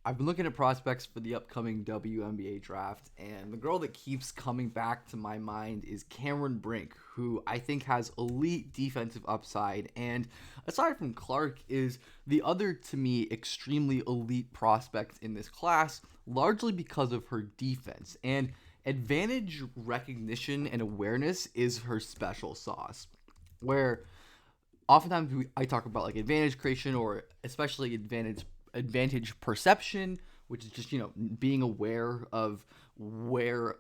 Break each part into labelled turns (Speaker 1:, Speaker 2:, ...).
Speaker 1: I've been looking at prospects for the upcoming WNBA draft, and the girl that keeps coming back to my mind is Cameron Brink, who I think has elite defensive upside. And aside from Clark, is the other to me extremely elite prospect in this class, largely because of her defense. And advantage recognition and awareness is her special sauce, where oftentimes I talk about like advantage creation or especially advantage perception, which is just being aware of where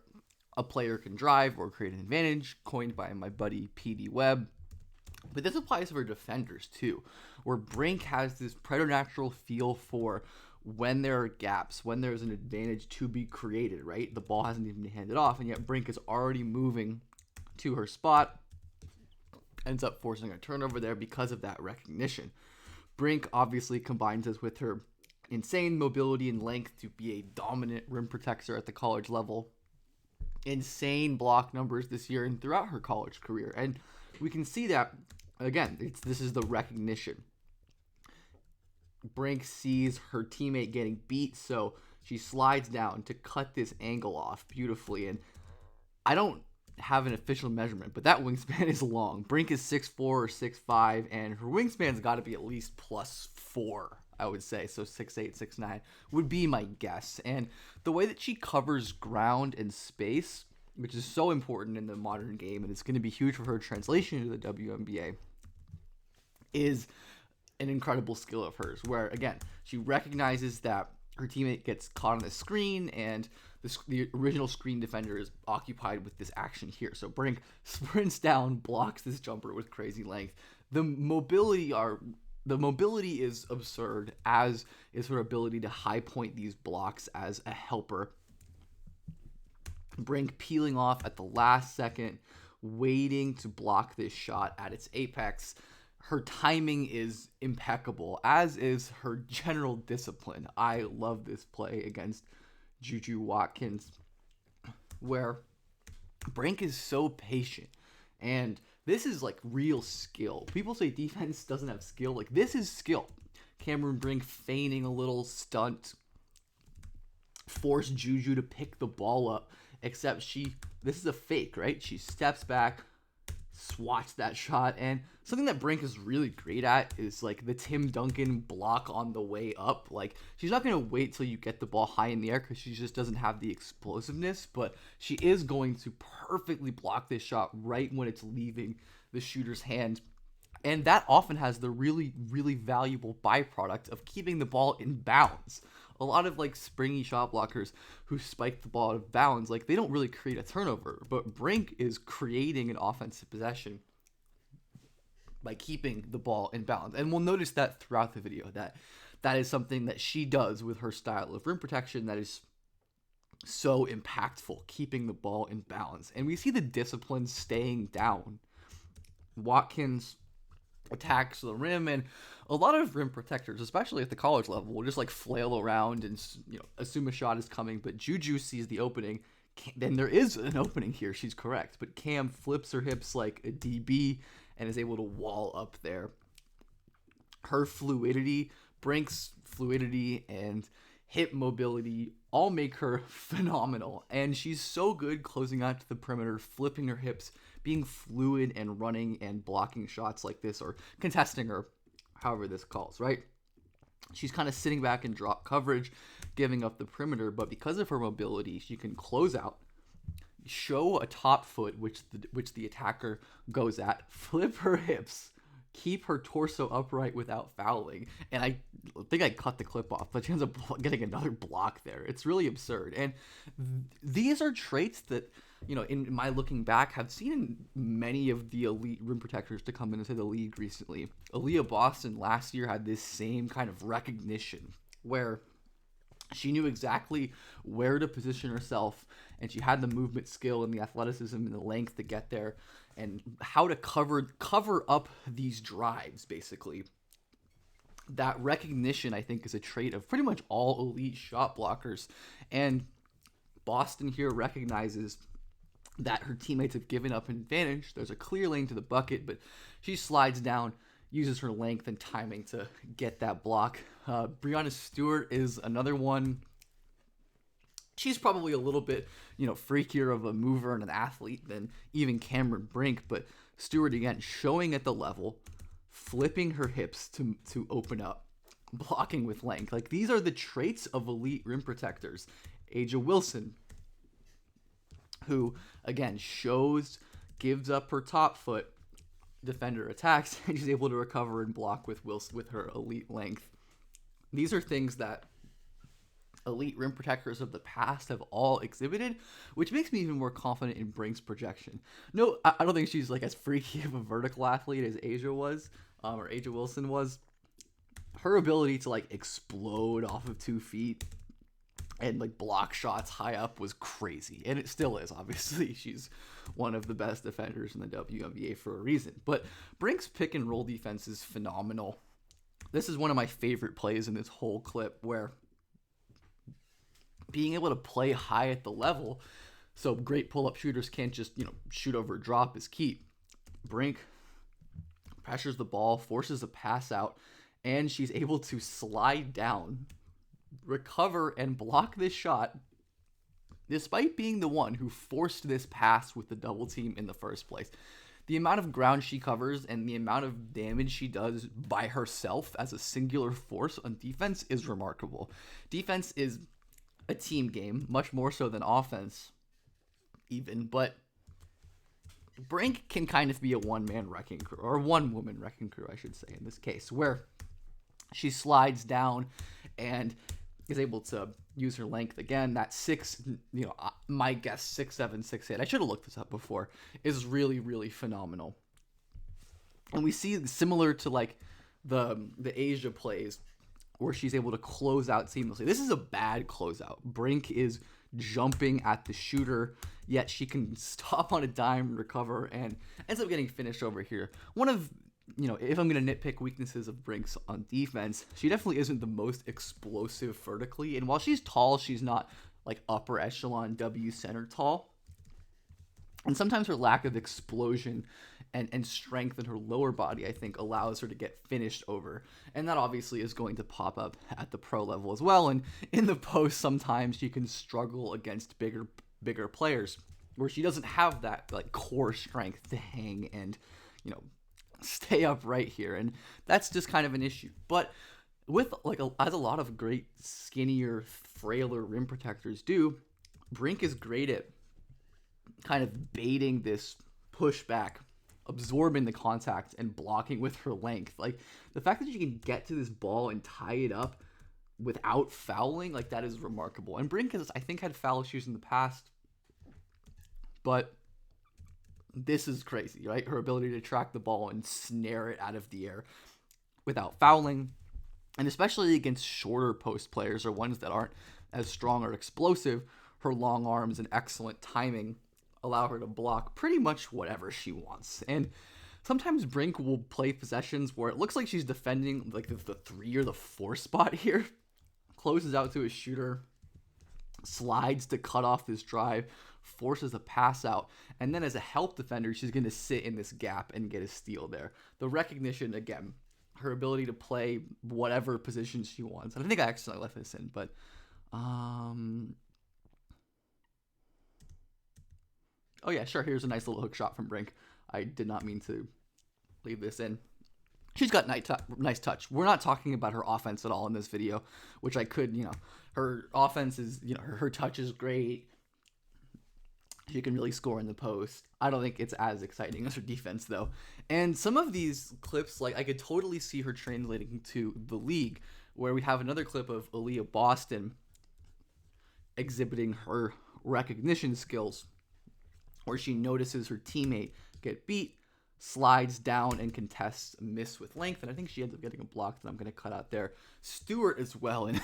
Speaker 1: a player can drive or create an advantage, coined by my buddy PD Webb. But this applies for defenders too, where Brink has this preternatural feel for when there are gaps, when there's an advantage to be created, right? The ball hasn't even been handed off, and yet Brink is already moving to her spot, ends up forcing a turnover there because of that recognition. Brink obviously combines this with her insane mobility and length to be a dominant rim protector at the college level. Insane block numbers this year and throughout her college career. And we can see that, again, this is the recognition. Brink sees her teammate getting beat, so she slides down to cut this angle off beautifully. And I don't have an official measurement, but that wingspan is long. Brink is 6'4 or 6'5, and her wingspan's got to be at least +4, I would say. So 6'8, 6'9 would be my guess. And the way that she covers ground and space, which is so important in the modern game, and it's going to be huge for her translation to the WNBA, is an incredible skill of hers, where, again, she recognizes that her teammate gets caught on the screen, and the original screen defender is occupied with this action here. So Brink sprints down, blocks this jumper with crazy length. The mobility is absurd, as is her ability to high point these blocks as a helper. Brink peeling off at the last second, waiting to block this shot at its apex. Her timing is impeccable, as is her general discipline. I love this play against Juju Watkins, where Brink is so patient. And this is like real skill. People say defense doesn't have skill. Like, this is skill. Cameron Brink feigning a little stunt, forced Juju to pick the ball up, except this is a fake, right? She steps back, swats that shot, and something that Brink is really great at is like the Tim Duncan block on the way up. Like, she's not going to wait till you get the ball high in the air because she just doesn't have the explosiveness, but she is going to perfectly block this shot right when it's leaving the shooter's hand. And that often has the really, really valuable byproduct of keeping the ball in bounds. A lot of like springy shot blockers who spike the ball out of bounds, like, they don't really create a turnover, but Brink is creating an offensive possession by keeping the ball in bounds. And we'll notice that throughout the video, that is something that she does with her style of rim protection that is so impactful, keeping the ball in balance. And we see the discipline staying down. Watkins attacks the rim, and a lot of rim protectors, especially at the college level, will just like flail around and assume a shot is coming. But Juju sees the opening. Then there is an opening here. She's correct, but Cam flips her hips like a DB and is able to wall up there. Her fluidity, Brink's fluidity, and hip mobility all make her phenomenal. And she's so good closing out to the perimeter, flipping her hips, being fluid and running and blocking shots like this, or contesting, or however this calls, right? She's kind of sitting back in drop coverage, giving up the perimeter, but because of her mobility, she can close out, show a top foot, which the attacker goes at, flip her hips, keep her torso upright without fouling. And I think I cut the clip off, but she ends up getting another block there. It's really absurd. And these are traits that, in my looking back, have seen in many of the elite rim protectors to come into the league recently. Aaliyah Boston last year had this same kind of recognition where she knew exactly where to position herself, and she had the movement skill and the athleticism and the length to get there, and how to cover up these drives, basically. That recognition, I think, is a trait of pretty much all elite shot blockers, and Boston here recognizes that her teammates have given up an advantage. There's a clear lane to the bucket, but she slides down, uses her length and timing to get that block. Breanna Stewart is another one. She's probably a little bit, freakier of a mover and an athlete than even Cameron Brink, but Stewart, again, showing at the level, flipping her hips to open up, blocking with length. Like, these are the traits of elite rim protectors. Aja Wilson, who, again, gives up her top foot, defender attacks, and she's able to recover and block with her elite length. These are things that elite rim protectors of the past have all exhibited, which makes me even more confident in Brink's projection. No, I don't think she's like as freaky of a vertical athlete as Aja was, or Aja Wilson was. Her ability to like explode off of 2 feet and like block shots high up was crazy, and it still is. Obviously, she's one of the best defenders in the WNBA for a reason. But Brink's pick and roll defense is phenomenal. This is one of my favorite plays in this whole clip, where being able to play high at the level, so great pull-up shooters can't just, shoot over a drop, is key. Brink pressures the ball, forces a pass out, and she's able to slide down, recover, and block this shot, despite being the one who forced this pass with the double team in the first place. The amount of ground she covers and the amount of damage she does by herself as a singular force on defense is remarkable. Defense is a team game, much more so than offense even, but Brink can kind of be a one-man wrecking crew, or one-woman wrecking crew, I should say, in this case, where she slides down and is able to use her length. Again, that my guess 6'7", 6'8", I should have looked this up before, is really, really phenomenal. And we see similar to like the Asia plays, where she's able to close out seamlessly. This is a bad closeout. Brink is jumping at the shooter, yet she can stop on a dime and recover and ends up getting finished over here. One of, if I'm going to nitpick weaknesses of Brink's on defense, she definitely isn't the most explosive vertically. And while she's tall, she's not like upper echelon W center tall. And sometimes her lack of explosion and strength in her lower body, I think, allows her to get finished over. And that obviously is going to pop up at the pro level as well. And in the post, sometimes she can struggle against bigger players, where she doesn't have that like core strength to hang and, stay upright here. And that's just kind of an issue. But with as a lot of great skinnier, frailer rim protectors do, Brink is great at kind of baiting this pushback, absorbing the contact, and blocking with her length. Like, the fact that you can get to this ball and tie it up without fouling, like, that is remarkable. And Brink has, I think, had foul issues in the past, but this is crazy, right? Her ability to track the ball and snare it out of the air without fouling, and especially against shorter post players or ones that aren't as strong or explosive, her long arms and excellent timing allow her to block pretty much whatever she wants. And sometimes Brink will play possessions where it looks like she's defending like the 3 or the 4 spot here, closes out to a shooter, slides to cut off this drive, forces a pass out, and then as a help defender, she's going to sit in this gap and get a steal there. The recognition, again, her ability to play whatever position she wants. And I think I accidentally left this in, but oh yeah, sure, here's a nice little hook shot from Brink. I did not mean to leave this in. She's got nice touch. We're not talking about her offense at all in this video, which I could, her offense is, her touch is great. She can really score in the post. I don't think it's as exciting as her defense, though. And some of these clips, like, I could totally see her translating to the league, where we have another clip of Aaliyah Boston exhibiting her recognition skills, where she notices her teammate get beat, slides down, and contests a miss with length. And I think she ends up getting a block that I'm going to cut out there. Stewart as well. And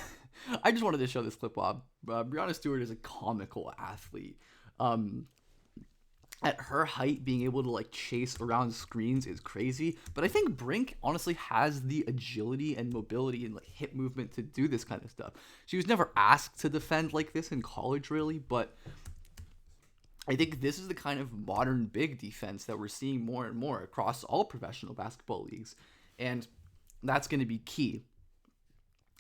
Speaker 1: I just wanted to show this clip, Bob. Breanna Stewart is a comical athlete. At her height, being able to like chase around screens is crazy. But I think Brink honestly has the agility and mobility and like hip movement to do this kind of stuff. She was never asked to defend like this in college, really, but I think this is the kind of modern big defense that we're seeing more and more across all professional basketball leagues. And that's going to be key.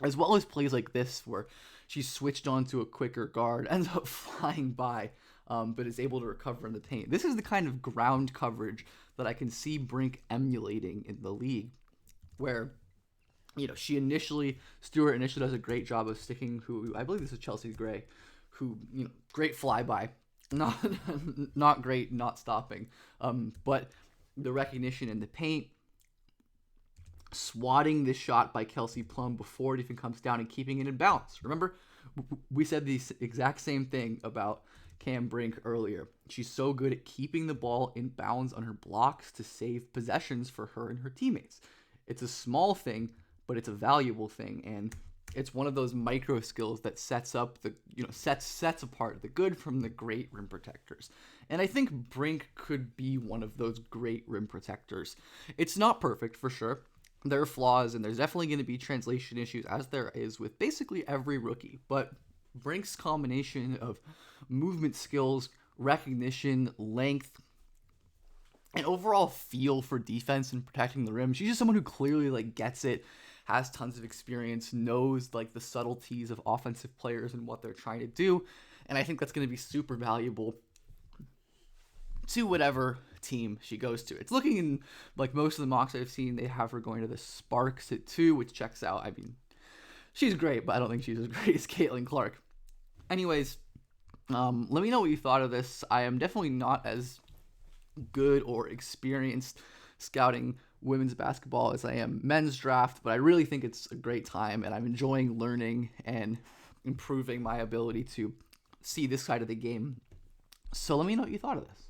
Speaker 1: As well as plays like this where she switched onto a quicker guard, ends up flying by, but is able to recover in the paint. This is the kind of ground coverage that I can see Brink emulating in the league, where Stewart initially does a great job of sticking who I believe this is Chelsea Gray, who great flyby, not not great not stopping, but the recognition in the paint, swatting this shot by Kelsey Plum before it even comes down and keeping it in bounds. Remember, we said the exact same thing about Cam Brink earlier. She's so good at keeping the ball in bounds on her blocks to save possessions for her and her teammates. It's a small thing, but it's a valuable thing, and it's one of those micro skills that sets up sets apart the good from the great rim protectors. And I think Brink could be one of those great rim protectors. It's not perfect for sure. There are flaws, and there's definitely going to be translation issues, as there is with basically every rookie. But Brink's combination of movement skills, recognition, length, and overall feel for defense and protecting the rim, she's just someone who clearly gets it, has tons of experience, knows the subtleties of offensive players and what they're trying to do. And I think that's going to be super valuable to whatever team she goes to. It's looking in most of the mocks I've seen, they have her going to the Sparks at 2, which checks out. I mean, she's great, but I don't think she's as great as Caitlin Clark. Anyways, let me know what you thought of this. I am definitely not as good or experienced scouting women's basketball as I am men's draft, but I really think it's a great time, and I'm enjoying learning and improving my ability to see this side of the game. So let me know what you thought of this.